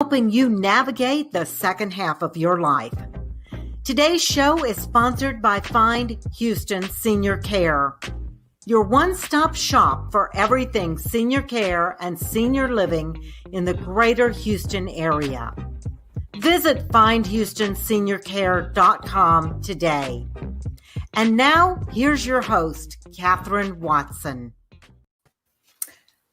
helping you navigate the second half of your life. Today's show is sponsored by Find Houston Senior Care, your one-stop shop for everything senior care and senior living in the greater Houston area. Visit findhoustonseniorcare.com today. And now, here's your host, Catherine Watson.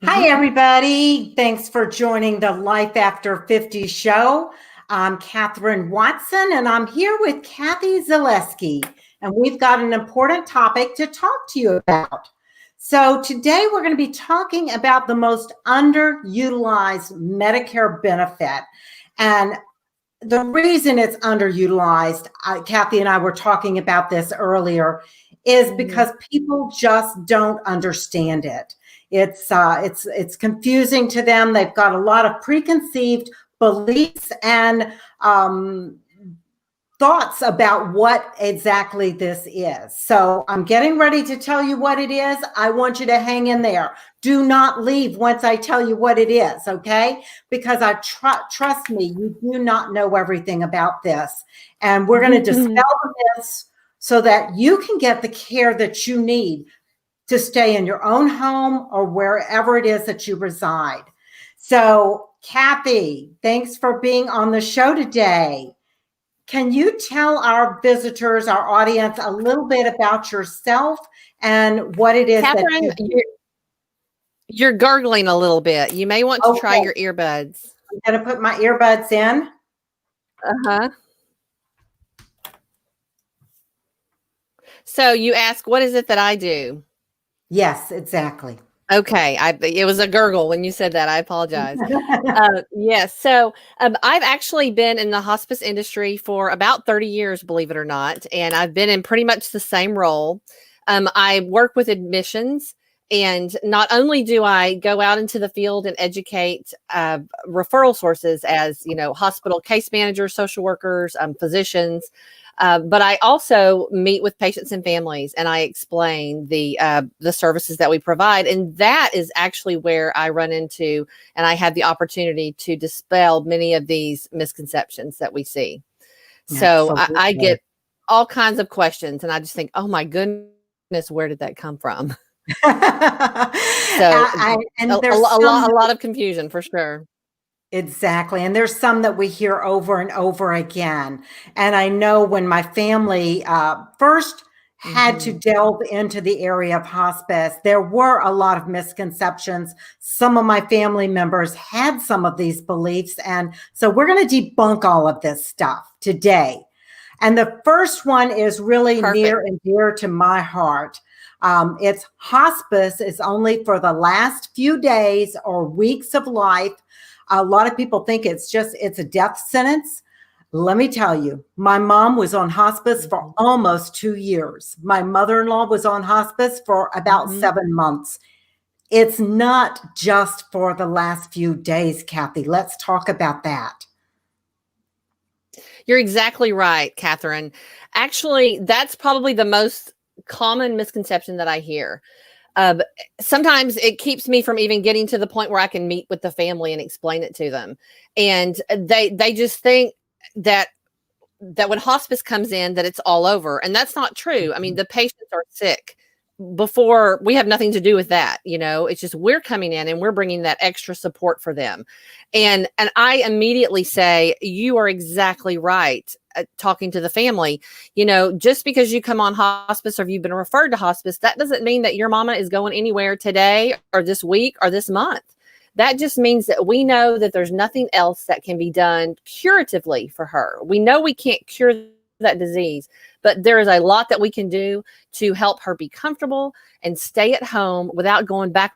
Hi, everybody. Thanks for joining the Life After 50 show. I'm Catherine Watson, and I'm here with Kathy Zaleski, and we've got an important topic to talk to you about. So today we're going to be talking about the most underutilized Medicare benefit. And the reason it's underutilized, Kathy and I were talking about this earlier, is because people just don't understand it. It's confusing to them. They've got a lot of preconceived beliefs and thoughts about what exactly this is. So I'm getting ready to tell you what it is. I want you to hang in there. Do not leave once I tell you what it is, okay? Because trust me, you do not know everything about this. And we're going to dispel the myths so that you can get the care that you need to stay in your own home or wherever it is that you reside. So, Kathy, thanks for being on the show today. Can you tell our visitors, our audience, a little bit about yourself and what it is Catherine, that you do? You're gargling a little bit. You may want to try your earbuds. I'm going to put my earbuds in. Uh-huh. So you ask, what is it that I do? Yes, exactly. Okay. It was a gurgle when you said that. I apologize. Yes. So I've actually been in the hospice industry for about 30 years, believe it or not. And I've been in pretty much the same role. I work with admissions. And not only do I go out into the field and educate referral sources as, hospital case managers, social workers, physicians, but I also meet with patients and families, and I explain the services that we provide. And that is actually where I run into, and I have the opportunity to dispel many of these misconceptions that we see. So I get all kinds of questions, and I just think, oh my goodness, where did that come from? So a lot of confusion for sure. Exactly. And there's some that we hear over and over again. And I know when my family first had to delve into the area of hospice, there were a lot of misconceptions. Some of my family members had some of these beliefs. And so we're going to debunk all of this stuff today. And the first one is really near and dear to my heart. It's hospice is only for the last few days or weeks of life. A lot of people think it's a death sentence. Let me tell you, my mom was on hospice for almost 2 years. My mother-in-law was on hospice for about 7 months. It's not just for the last few days, Kathy. Let's talk about that. You're exactly right, Catherine. Actually, that's probably the most common misconception that I hear. Sometimes it keeps me from even getting to the point where I can meet with the family and explain it to them. And they just think that when hospice comes in, that it's all over. And that's not true. I mean, the patients are sick before we have nothing to do with that. It's just, we're coming in and we're bringing that extra support for them. And I immediately say, you are exactly right. Talking to the family, just because you come on hospice or you've been referred to hospice, that doesn't mean that your mama is going anywhere today or this week or this month. That just means that we know that there's nothing else that can be done curatively for her. We know we can't cure that disease, but there is a lot that we can do to help her be comfortable and stay at home without going back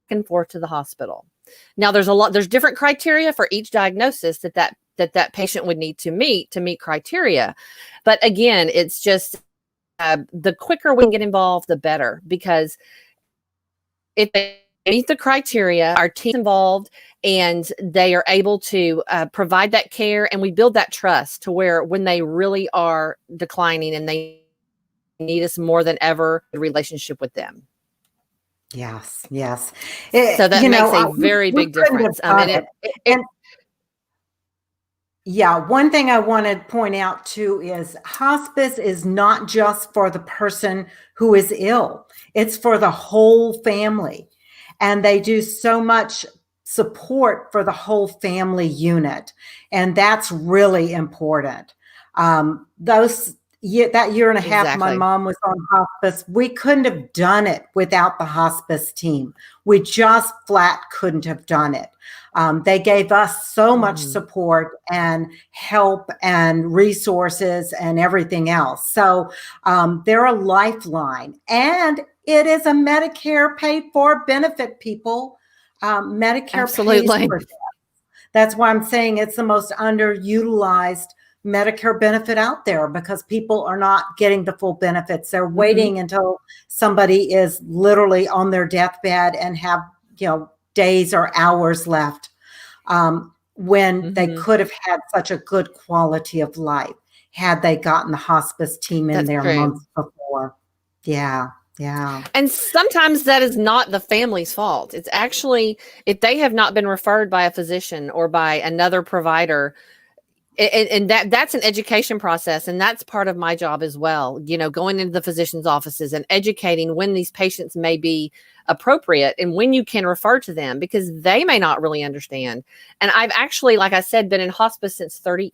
and forth to the hospital. Now, there's different criteria for each diagnosis that patient would need to meet criteria. But again, it's just the quicker we can get involved, the better, because if they meet the criteria, our team's involved, and they are able to provide that care, and we build that trust to where when they really are declining and they need us more than ever, the relationship with them. Yes. So that makes a very big difference. Yeah, one thing I want to point out too is hospice is not just for the person who is ill, it's for the whole family. And they do so much support for the whole family unit. And that's really important. That year and a half my Exactly. mom was on hospice, we couldn't have done it without the hospice team. We just flat couldn't have done it. They gave us so much Mhm. support and help and resources and everything else. So they're a lifeline. And it is a Medicare paid for benefit, people. Medicare pays Absolutely. for. That's why I'm saying it's the most underutilized Medicare benefit out there because people are not getting the full benefits. They're Mhm. waiting until somebody is literally on their deathbed and have, days or hours left, when they Mhm. could have had such a good quality of life had they gotten the hospice team in That's there true. months before. Yeah, yeah. And sometimes that is not the family's fault. It's actually if they have not been referred by a physician or by another provider, and that's an education process, and that's part of my job as well, going into the physician's offices and educating when these patients may be appropriate and when you can refer to them because they may not really understand. And I've actually, like I said, been in hospice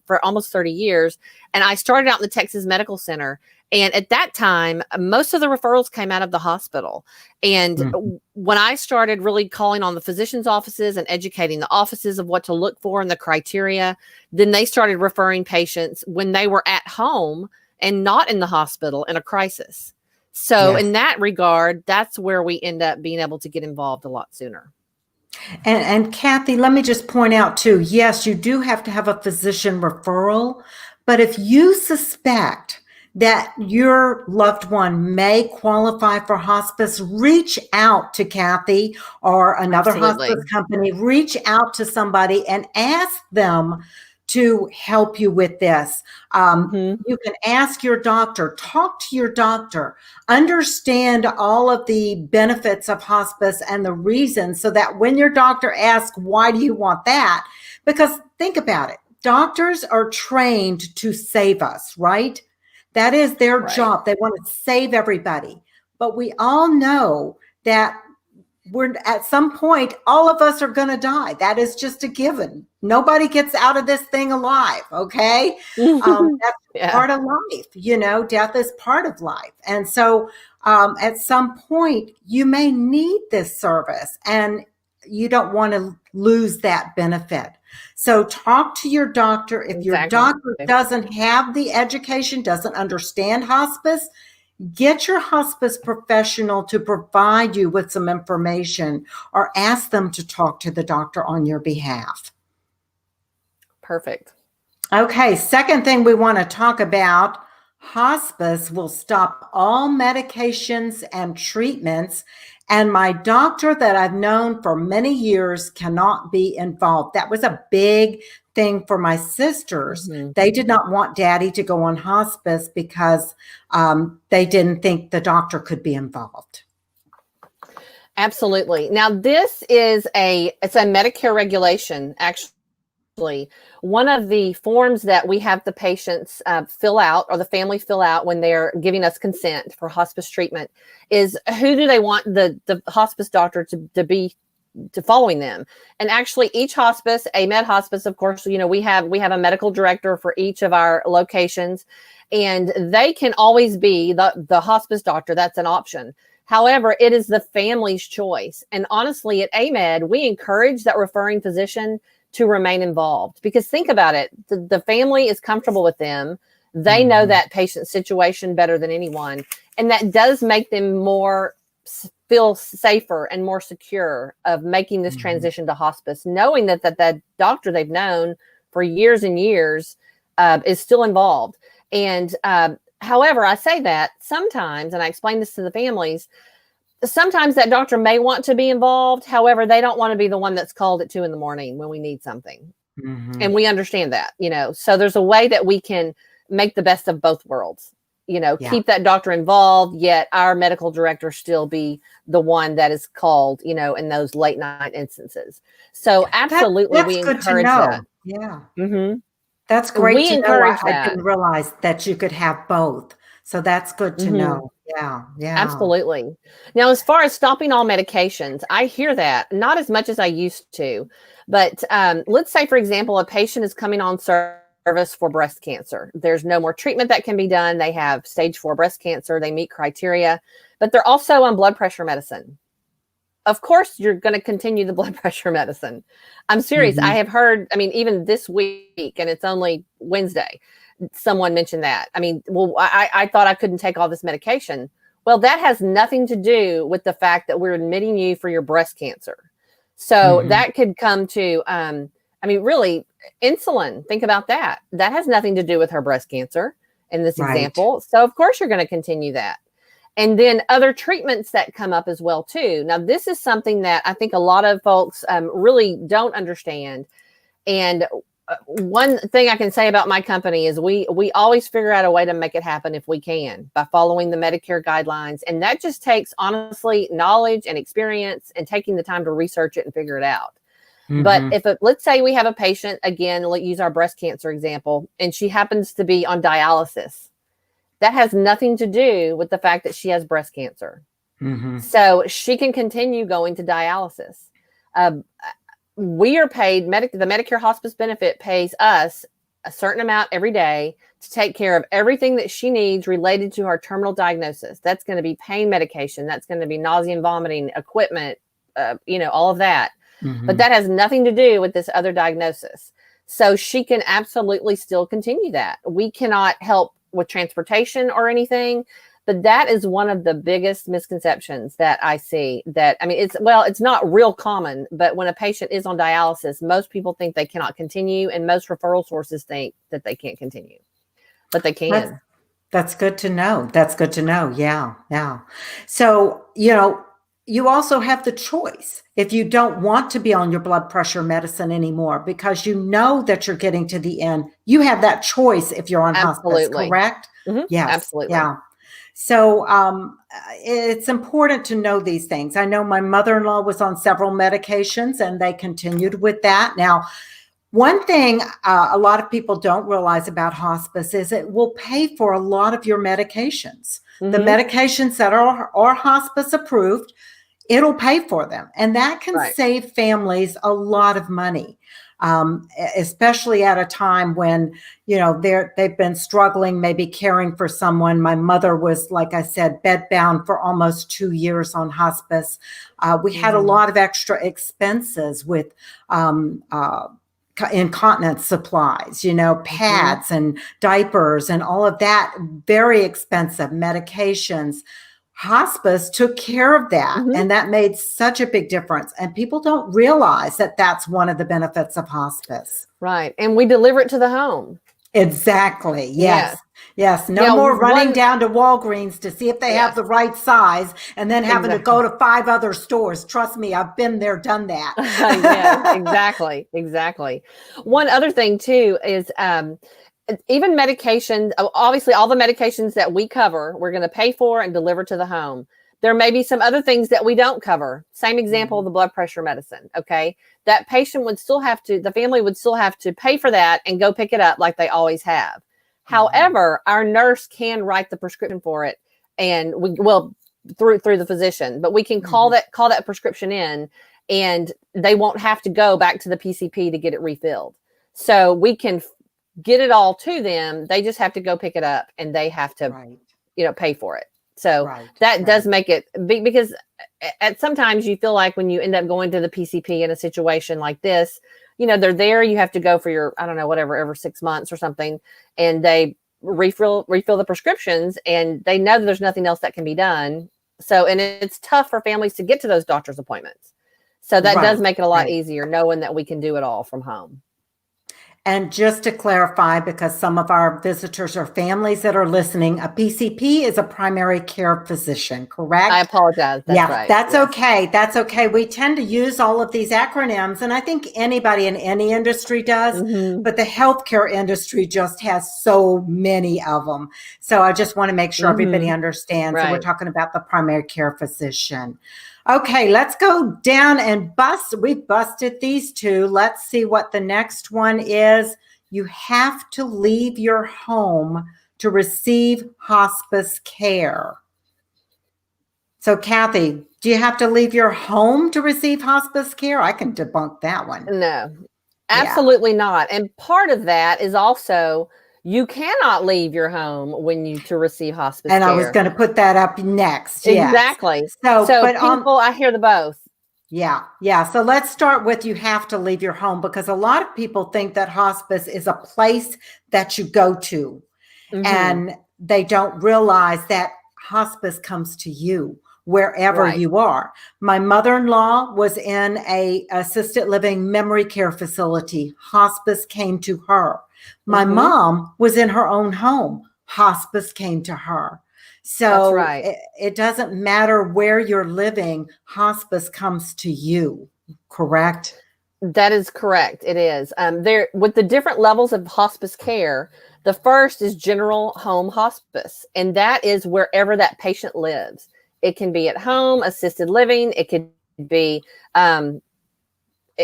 for almost 30 years, and I started out in the Texas Medical Center. And at that time, most of the referrals came out of the hospital. And Mhm. when I started really calling on the physician's offices and educating the offices of what to look for and the criteria, then they started referring patients when they were at home and not in the hospital in a crisis. So, in Yes. that regard, that's where we end up being able to get involved a lot sooner. And Kathy, let me just point out too, yes, you do have to have a physician referral, but if you suspect that your loved one may qualify for hospice, reach out to Kathy or another Absolutely. hospice company, reach out to somebody and ask them to help you with this. Hmm. You can ask your doctor, talk to your doctor, understand all of the benefits of hospice and the reasons so that when your doctor asks, why do you want that? Because think about it. Doctors are trained to save us, right? That is their Right. job. They want to save everybody. But we all know that we're at some point, all of us are going to die. That is just a given. Nobody gets out of this thing alive. Okay. That's Yeah, part of life. Death is part of life. And so at some point, you may need this service and you don't want to lose that benefit. So talk to your doctor. If your exactly. doctor doesn't have the education, doesn't understand hospice, get your hospice professional to provide you with some information or ask them to talk to the doctor on your behalf. Perfect. Okay, second thing we want to talk about, hospice will stop all medications and treatments, and my doctor that I've known for many years cannot be involved. That was a big thing for my sisters. Hmm. They did not want daddy to go on hospice because they didn't think the doctor could be involved. Absolutely. Now, it's a Medicare regulation, actually. One of the forms that we have the patients fill out or the family fill out when they're giving us consent for hospice treatment is who do they want the hospice doctor to be to following them. And actually each hospice, a med hospice, of course, we have a medical director for each of our locations, and they can always be the hospice doctor. That's an option. However, it is the family's choice. And honestly, at AMED, we encourage that referring physician to remain involved because think about it. The family is comfortable with them. They know Mhm. that patient situation better than anyone. And that does make them feel safer and more secure of making this Mhm. transition to hospice, knowing that doctor they've known for years and years is still involved. And however, I say that sometimes, and I explain this to the families, sometimes that doctor may want to be involved. However, they don't want to be the one that's called at 2 a.m. when we need something. And Mhm. we understand that, so there's a way that we can make the best of both worlds, Yeah. keep that doctor involved, yet our medical director still be the one that is called, in those late night instances. So absolutely, That's we good to encourage that. know. Yeah. Hmm. That's great We to know. encourage I that. didn't realize that you could have both. So that's good to Mhm. know. Yeah, yeah. Absolutely. Now, as far as stopping all medications, I hear that not as much as I used to. But let's say, for example, a patient is coming on service for breast cancer. There's no more treatment that can be done. They have stage 4 breast cancer. They meet criteria, but they're also on blood pressure medicine. Of course, you're going to continue the blood pressure medicine. I'm serious. I Mhm. have heard, I mean, even this week, and it's only Wednesday, someone mentioned that. I mean, well, I thought I couldn't take all this medication. Well, that has nothing to do with the fact that we're admitting you for your breast cancer. So Mhm. that could come to, I mean, really, insulin. Think about that. That has nothing to do with her breast cancer in this Right. example. So, of course, you're going to continue that. And then other treatments that come up as well too. Now, this is something that I think a lot of folks really don't understand. And one thing I can say about my company is we always figure out a way to make it happen if we can by following the Medicare guidelines. And that just takes, honestly, knowledge and experience and taking the time to research it and figure it out. But Mhm. if let's say we have a patient, again, let's use our breast cancer example, and she happens to be on dialysis, that has nothing to do with the fact that she has breast cancer. Mhm. So she can continue going to dialysis. Um, we are paid, the Medicare hospice benefit pays us a certain amount every day to take care of everything that she needs related to her terminal diagnosis. That's going to be pain medication. That's going to be nausea and vomiting, equipment, all of that. But Mhm. that has nothing to do with this other diagnosis. So she can absolutely still continue that. We cannot help with transportation or anything, but that is one of the biggest misconceptions that I see. That, I mean, it's not real common, but when a patient is on dialysis, most people think they cannot continue, and most referral sources think that they can't continue, but they That's can. that's good to know. That's good to know. Yeah, yeah. So, you also have the choice if you don't want to be on your blood pressure medicine anymore because you know that you're getting to the end. You have that choice if you're on hospice, Absolutely. correct? Yes. Absolutely. Yeah. So, it's important to know these things. I know my mother-in-law was on several medications and they continued with that. Now, one thing a lot of people don't realize about hospice is it will pay for a lot of your medications. The Hmm. medications that are hospice approved, it'll pay for them. And that can Right. save families a lot of money, especially at a time when, they've been struggling, maybe caring for someone. My mother was, like I said, bedbound for almost 2 years on hospice. We had a Hmm. lot of extra expenses with incontinence supplies, Hmm. pads and diapers and all of that, very expensive medications. Hospice took care of that, Hmm. and that made such a big difference. And people don't realize that that's one of the benefits of hospice. Right. And we deliver it to the home. Exactly. Yes. Yes. Yes. No Now, more running one, down to Walgreens to see if they have yes, the right size and then having to exactly. go to 5 other stores. Trust me, I've been there, done Yes, that. exactly, exactly. One other thing too is even medication. Obviously, all the medications that we cover, we're going to pay for and deliver to the home. There may be some other things that we don't cover. Same example of Mhm. the blood pressure medicine. Okay, that patient would still have to, the family would still have to pay for that and go pick it up like they always have. Mhm. However, our nurse can write the prescription for it, and we well through the physician, but we can Mhm. call that prescription in, and they won't have to go back to the PCP to get it refilled. So we can get it all to them. They just have to go pick it up, and they have to, Right. pay for it. So Right. that does Right. make it big, because at sometimes you feel like when you end up going to the PCP in a situation like this, they're there. You have to go for your, I don't know, whatever, every 6 months or something, and they refill the prescriptions, and they know that there's nothing else that can be done. So, and it's tough for families to get to those doctor's appointments. So that does Right. make it a lot Right. easier knowing that we can do it all from home. And just to clarify, because some of our visitors are families that are listening, a PCP is a primary care physician, I correct? apologize. That's Yeah, right. that's Yes. okay. That's okay. We tend to use all of these acronyms, and I think anybody in any industry does, Hmm. but the healthcare industry just has so many of them. So I just want to make sure everybody Hmm. understands. So we're Right. talking about the primary care physician. Okay, let's go down and bust. We busted these two. Let's see what the next one is. you have to leave your home to receive hospice care. So, Kathy, do you have to leave your home to receive hospice care? I can debunk that one. No, Yeah. absolutely not. And part of that is also you cannot leave your home when you to receive hospice And care. I was going to put that up next. Yes. Exactly. So, but people, I hear the both. Yeah. Yeah. So let's start with you have to leave your home, because a lot of people think that hospice is a place that you go to, and they don't realize that hospice comes to you wherever you are. My mother-in-law was in a assisted living memory care facility. Hospice came to her. My mom was in her own home. Hospice came to her. So it doesn't matter where you're living, hospice comes to you, correct? That is correct. It is. There, with the different levels of hospice care, the first is general home hospice, and that is wherever that patient lives. It can be at home, assisted living. It could be in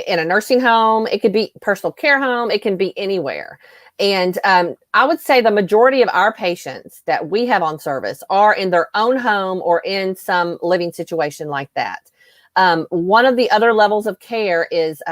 a nursing home. It could be personal care home. It can be anywhere. And I would say the majority of our patients that we have on service are in their own home or in some living situation like that. One of the other levels of care is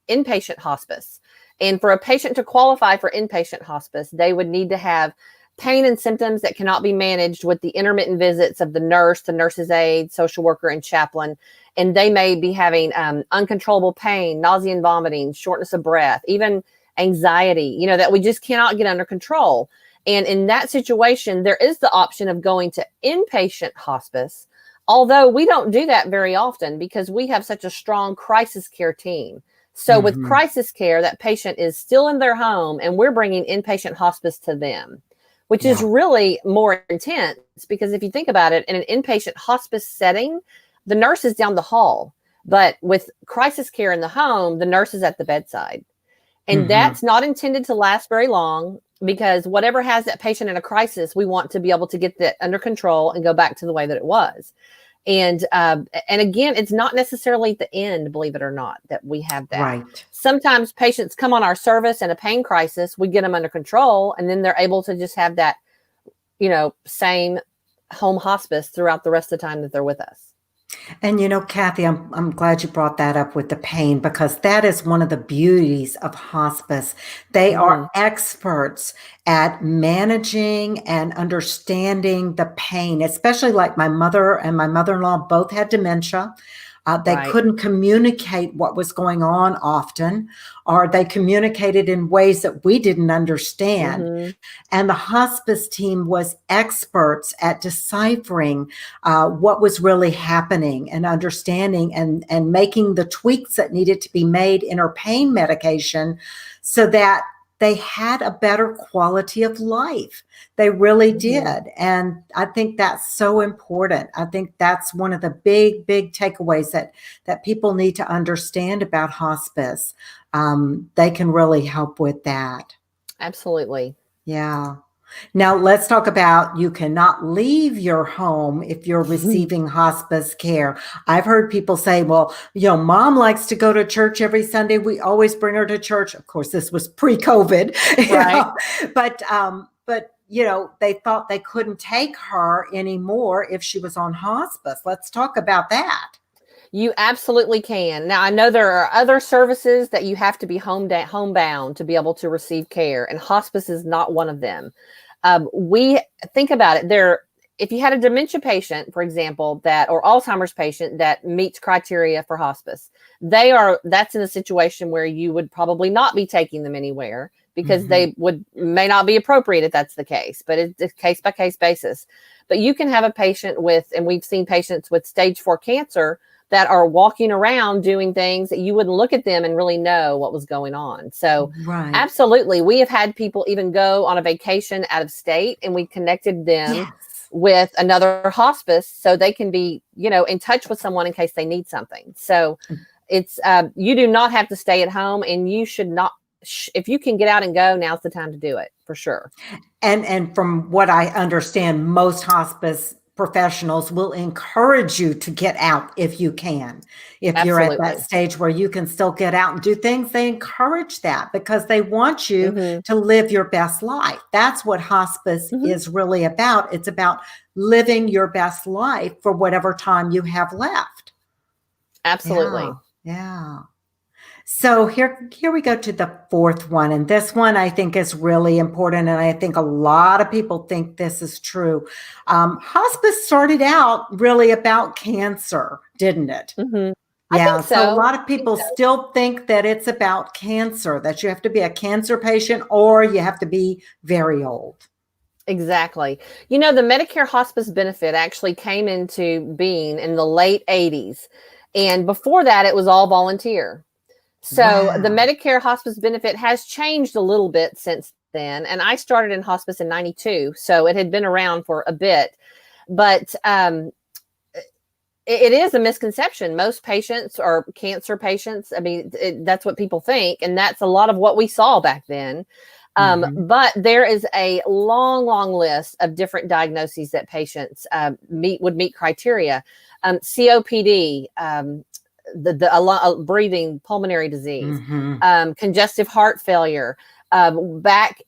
inpatient hospice. And for a patient to qualify for inpatient hospice, they would need to have pain and symptoms that cannot be managed with the intermittent visits of the nurse, the nurse's aide, social worker, and chaplain. And they may be having uncontrollable pain, nausea and vomiting, shortness of breath, even anxiety, that we just cannot get under control. And in that situation, there is the option of going to inpatient hospice, although we don't do that very often because we have such a strong crisis care team. So with crisis care, that patient is still in their home and we're bringing inpatient hospice to them, which is really more intense because if you think about it, in an inpatient hospice setting, the nurse is down the hall. But with crisis care in the home, the nurse is at the bedside. And that's not intended to last very long because whatever has that patient in a crisis, we want to be able to get that under control and go back to the way that it was. And again, it's not necessarily the end, believe it or not, that we have that. Right. Sometimes patients come on our service in a pain crisis, we get them under control, and then they're able to just have that, same home hospice throughout the rest of the time that they're with us. And Kathy, I'm glad you brought that up with the pain, because that is one of the beauties of hospice. They are experts at managing and understanding the pain, especially like my mother and my mother-in-law both had dementia. They couldn't communicate what was going on often, or they communicated in ways that we didn't understand. And the hospice team was experts at deciphering what was really happening and understanding and making the tweaks that needed to be made in her pain medication so that they had a better quality of life. They really did. And I think that's so important. I think that's one of the big, big takeaways that people need to understand about hospice. They can really help with that. Absolutely. Yeah. Now let's talk about you cannot leave your home if you're receiving hospice care. I've heard people say, well, mom likes to go to church every Sunday. We always bring her to church. Of course, this was pre-COVID, but they thought they couldn't take her anymore if she was on hospice. Let's talk about that. You absolutely can. Now, I know there are other services that you have to be homebound to be able to receive care, and hospice is not one of them. We think about it. If you had a dementia patient, for example, or Alzheimer's patient that meets criteria for hospice, that's in a situation where you would probably not be taking them anywhere because they may not be appropriate if that's the case, but it's a case by case basis. But you can have a patient and we've seen patients with stage 4 cancer that are walking around doing things that you wouldn't look at them and really know what was going on. So absolutely. We have had people even go on a vacation out of state and we connected them with another hospice so they can be, in touch with someone in case they need something. So it's, you do not have to stay at home, and you should not, if you can get out and go, now's the time to do it for sure. And from what I understand, most hospice professionals will encourage you to get out if you can. If you're at that Absolutely. stage where you can still get out and do things, they encourage that because they want you Mhm. to live your best life. That's what hospice Mhm. is really about. It's about living your best life for whatever time you have left. Yeah, Absolutely. yeah. So here we go to the fourth one. And this one I think is really important. And I think a lot of people think this is true. Hospice started out really about cancer, didn't it? Mhm. I Yeah. think So a so. lot of people still think that it's about cancer, that you have to be a cancer patient or you have to be very old. Exactly. You know, the Medicare hospice benefit actually came into being in the late 80s. And before that, it was all volunteer. So the Wow. Medicare hospice benefit has changed a little bit since then. And I started in hospice in 92. So it had been around for a bit. But it is a misconception. Most patients are cancer patients. I mean, that's what people think. And that's a lot of what we saw back then. Mhm. But there is a long, long list of different diagnoses that patients would meet criteria. COPD, breathing pulmonary disease, Mhm. congestive heart failure. Back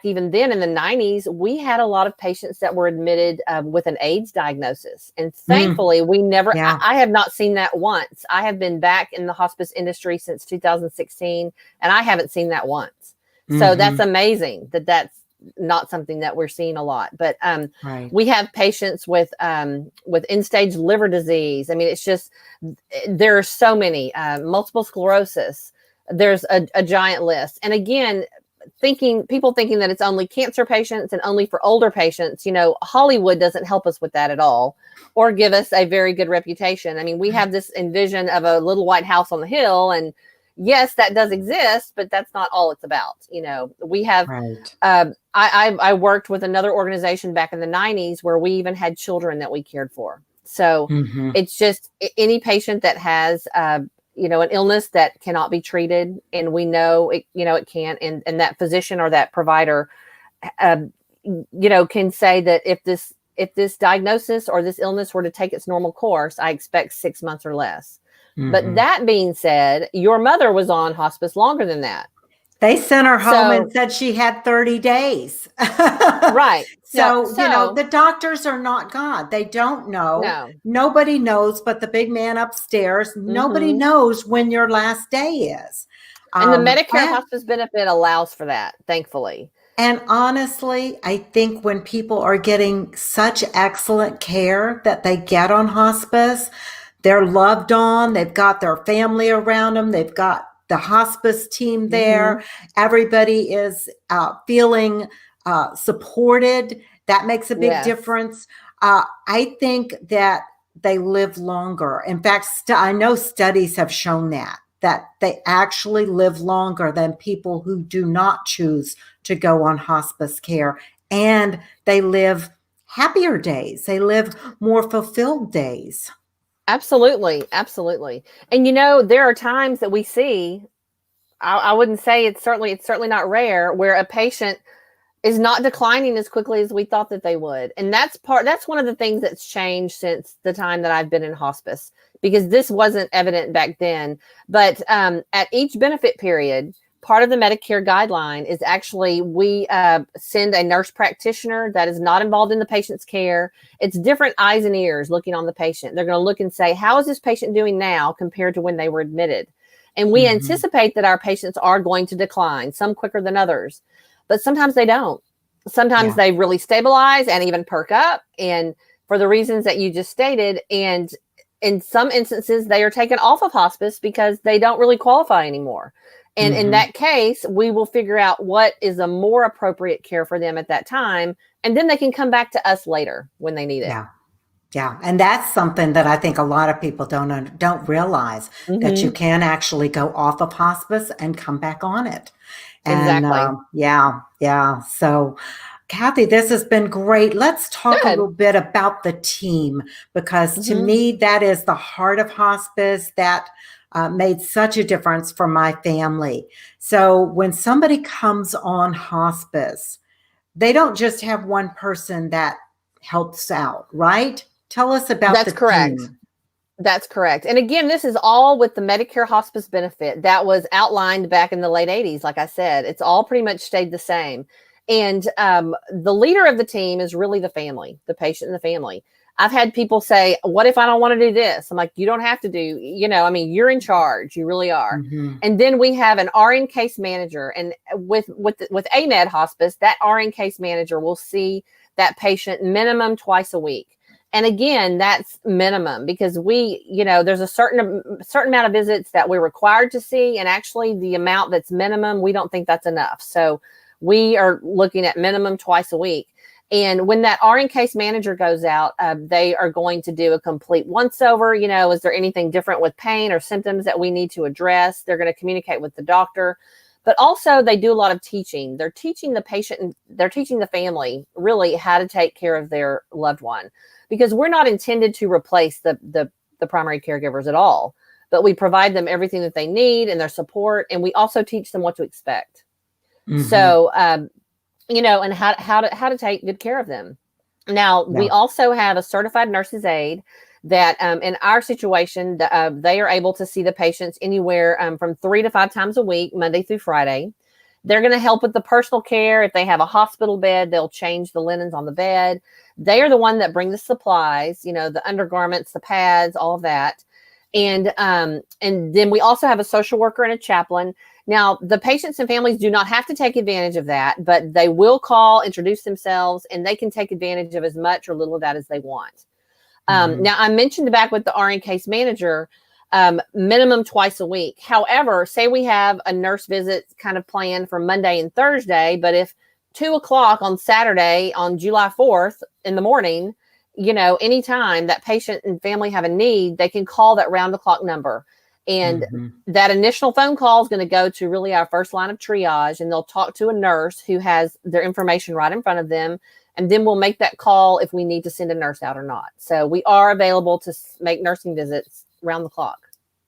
even then in the 90s, we had a lot of patients that were admitted with an AIDS diagnosis, and Mm. thankfully, we never. Yeah. I have not seen that once. I have been back in the hospice industry since 2016, and I haven't seen that once. So that's Mhm. amazing that that's not something that we're seeing a lot. But Right. we have patients with end stage liver disease. I mean, it's just there are so many multiple sclerosis. There's a giant list, and again, people thinking that it's only cancer patients and only for older patients. You know, Hollywood doesn't help us with that at all, or give us a very good reputation. I mean, we have this envision of a little white house on the hill, and yes, that does exist, but that's not all it's about. You know, we have. Right. I worked with another organization back in the 90s where we even had children that we cared for. So Mhm. it's just any patient that has an illness that cannot be treated, and we know it can't, and that physician or that provider um, can say that if this diagnosis or this illness were to take its normal course, I expect 6 months or less. But Mhm. that being said, your mother was on hospice longer than that. They sent her home and So said she had 30 days. right. So, So the doctors are not God. They don't know. no. Nobody knows but the big man upstairs. Nobody Hmm. knows when your last day is. And the Medicare And hospice benefit allows for that, thankfully. And honestly, I think when people are getting such excellent care that they get on hospice, they're loved on, they've got their family around them, they've got the hospice team Hmm. there, everybody is feeling supported. That makes a big Yes. difference. I think that they live longer. In fact, I know studies have shown that they actually live longer than people who do not choose to go on hospice care, and they live happier days. They live more fulfilled days. Absolutely. Absolutely. And there are times that we see, I wouldn't say it's certainly not rare, where a patient is not declining as quickly as we thought that they would. And that's one of the things that's changed since the time that I've been in hospice, because this wasn't evident back then. But at each benefit period, part of the Medicare guideline is actually we send a nurse practitioner that is not involved in the patient's care. It's different eyes and ears looking on the patient. They're going to look and say, how is this patient doing now compared to when they were admitted? And we Mhm. anticipate that our patients are going to decline, some quicker than others, but sometimes they don't. Sometimes Yeah. they really stabilize and even perk up, and for the reasons that you just stated. And in some instances, they are taken off of hospice because they don't really qualify anymore. And in Mhm. that case, we will figure out what is a more appropriate care for them at that time. And then they can come back to us later when they need it. Yeah. Yeah, and that's something that I think a lot of people don't realize, that you Hmm. can actually go off of hospice and come back on it. And Exactly. yeah, yeah. So, Kathy, this has been great. Let's talk a little Good. bit about the team, because to Hmm. me, that is the heart of hospice. That made such a difference for my family. So, when somebody comes on hospice, they don't just have one person that helps out, right? Tell us about That's the correct. team. That's correct. And again, this is all with the Medicare hospice benefit that was outlined back in the late 80s. Like I said, it's all pretty much stayed the same. And the leader of the team is really the family, the patient and the family. I've had people say, what if I don't want to do this? I'm like, you don't have to do, I mean, you're in charge. You really are. Mm-hmm. And then we have an RN case manager. And with AMED hospice, that RN case manager will see that patient minimum twice a week. And again, that's minimum because there's a certain amount of visits that we're required to see. And actually the amount that's minimum, we don't think that's enough. So we are looking at minimum twice a week. And when that RN case manager goes out, they are going to do a complete once over. Is there anything different with pain or symptoms that we need to address? They're going to communicate with the doctor. But also they do a lot of teaching. They're teaching the patient and they're teaching the family really how to take care of their loved one. Because we're not intended to replace the primary caregivers at all, but we provide them everything that they need and their support. And we also teach them what to expect. Mm-hmm. So, and how to take good care of them. Now, we also have a certified nurse's aide that in our situation, they are able to see the patients anywhere from 3 to 5 times a week, Monday through Friday. They're going to help with the personal care. If they have a hospital bed, they'll change the linens on the bed. They are the one that bring the supplies, the undergarments, the pads, all of that. And then we also have a social worker and a chaplain. Now, the patients and families do not have to take advantage of that, but they will call, introduce themselves, and they can take advantage of as much or little of that as they want. Now, I mentioned back with the RN case manager, minimum twice a week. However, say we have a nurse visit kind of planned for Monday and Thursday, but if 2:00 on Saturday on July 4th in the morning, anytime that patient and family have a need, they can call that round the clock number. And that initial phone call is going to go to really our first line of triage, and they'll talk to a nurse who has their information right in front of them. And then we'll make that call if we need to send a nurse out or not. So we are available to make nursing visits round the clock.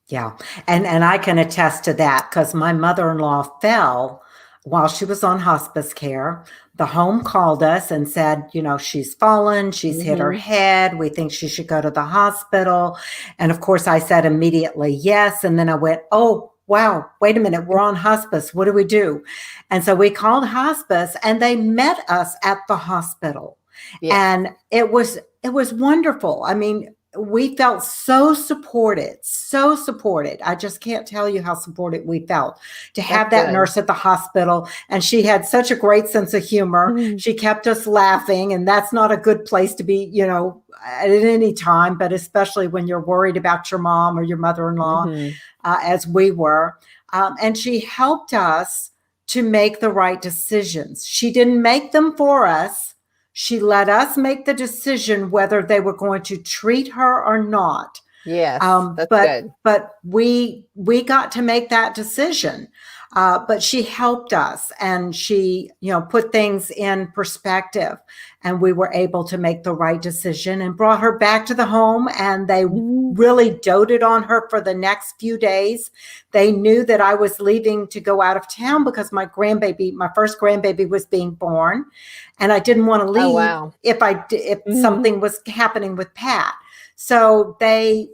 Yeah. And I can attest to that because my mother-in-law fell while she was on hospice care. The home called us and said, she's fallen, she's hit her head. We think she should go to the hospital. And of course I said immediately, yes. And then I went, oh, wow, wait a minute. We're on hospice. What do we do? And so we called hospice and they met us at the hospital. Yes. And it was wonderful. I mean, we felt so supported. I just can't tell you how supported we felt to have that nurse at the hospital. And she had such a great sense of humor. She kept us laughing, and that's not a good place to be, at any time, but especially when you're worried about your mom or your mother-in-law, as we were. And she helped us to make the right decisions. She didn't make them for us. She let us make the decision whether they were going to treat her or not. Yes, that's good. But we got to make that decision. But she helped us, and she, put things in perspective, and we were able to make the right decision and brought her back to the home. And they really doted on her for the next few days. They knew that I was leaving to go out of town because my first grandbaby was being born, and I didn't want to leave if something was happening with Pat. So they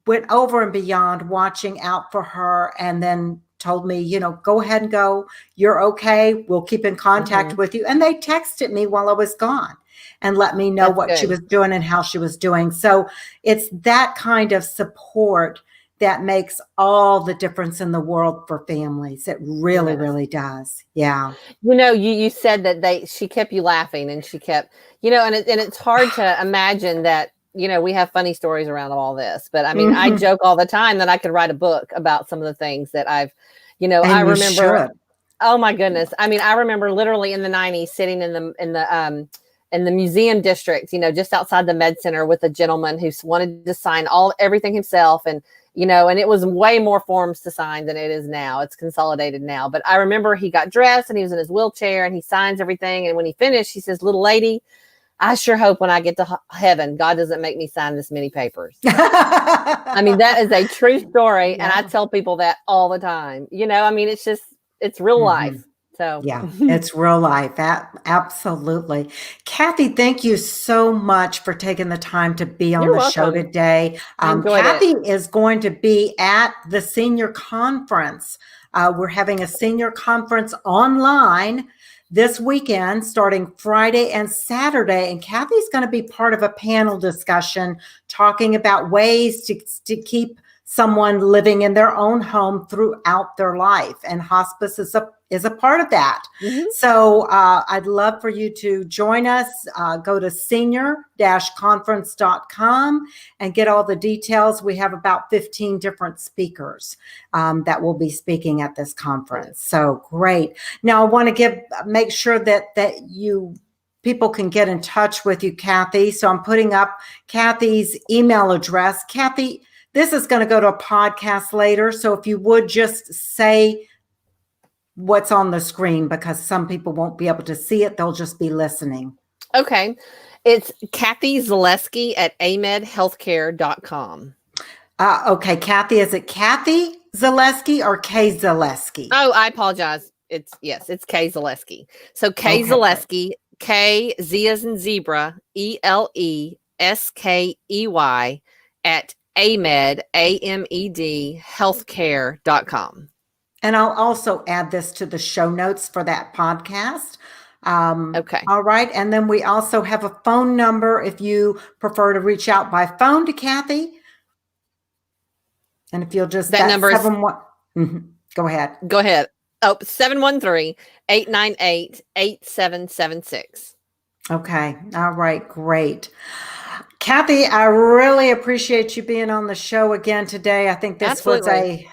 went over and beyond watching out for her, and then told me, go ahead and go. You're okay. We'll keep in contact with you. And they texted me while I was gone and let me know what she was doing and how she was doing. So it's that kind of support that makes all the difference in the world for families. It really, really does. Yeah. You said that she kept you laughing, and she kept, and it's hard to imagine that, we have funny stories around all this, but I mean, I joke all the time that I could write a book about some of the things that I've, I remember. Oh my goodness. I mean, I remember literally in the 90s sitting in the museum district, just outside the med center with a gentleman who wanted to sign everything himself. And, and it was way more forms to sign than it is now. It's consolidated now. But I remember he got dressed and he was in his wheelchair and he signs everything. And when he finished, he says, "Little lady, I sure hope when I get to heaven, God doesn't make me sign this many papers." I mean, that is a true story. Yeah. And I tell people that all the time. I mean, it's real life. So Yeah, it's real life. Absolutely. Kathy, thank you so much for taking the time to be on you're the show welcome. today. I enjoyed it. Kathy is going to be at the senior conference. We're having a senior conference online this weekend, starting Friday and Saturday. And Kathy's going to be part of a panel discussion talking about ways to keep someone living in their own home throughout their life. And hospice is a part of that. Mhm. So I'd love for you to join us. Go to senior-conference.com and get all the details. We have about 15 different speakers that will be speaking at this conference. So great. Now I want to make sure that people can get in touch with you, Kathy. So I'm putting up Kathy's email address. Kathy, this is going to go to a podcast later. So if you would just say what's on the screen, because some people won't be able to see it. They'll just be listening. Okay. It's Kathy Zaleski at amedhealthcare.com. Okay. Kathy, is it Kathy Zaleski or K Zaleski? Oh, I apologize. It's K Zaleski. So K Okay, Zaleski, K Z as in zebra, ELESKEY at AMED, AMED healthcare.com. And I'll also add this to the show notes for that podcast. Okay. All right. And then we also have a phone number if you prefer to reach out by phone to Kathy. And if you'll just, that number is 71. Go ahead. Go ahead. Oh, 713-898-8776. Okay. All right. Great. Kathy, I really appreciate you being on the show again today. I think this was a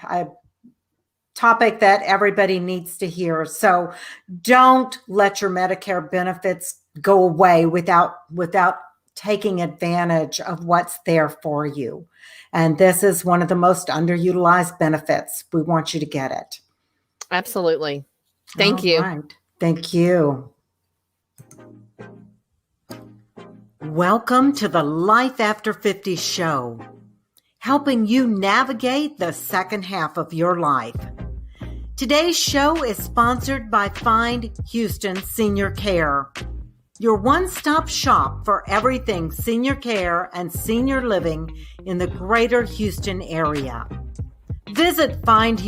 topic that everybody needs to hear. So don't let your Medicare benefits go away without taking advantage of what's there for you. And this is one of the most underutilized benefits. We want you to get it. Absolutely. Thank you. Right. Thank you. Welcome to the Life After 50 show, helping you navigate the second half of your life. Today's show is sponsored by Find Houston Senior Care, your one-stop shop for everything senior care and senior living in the greater Houston area. Visit Find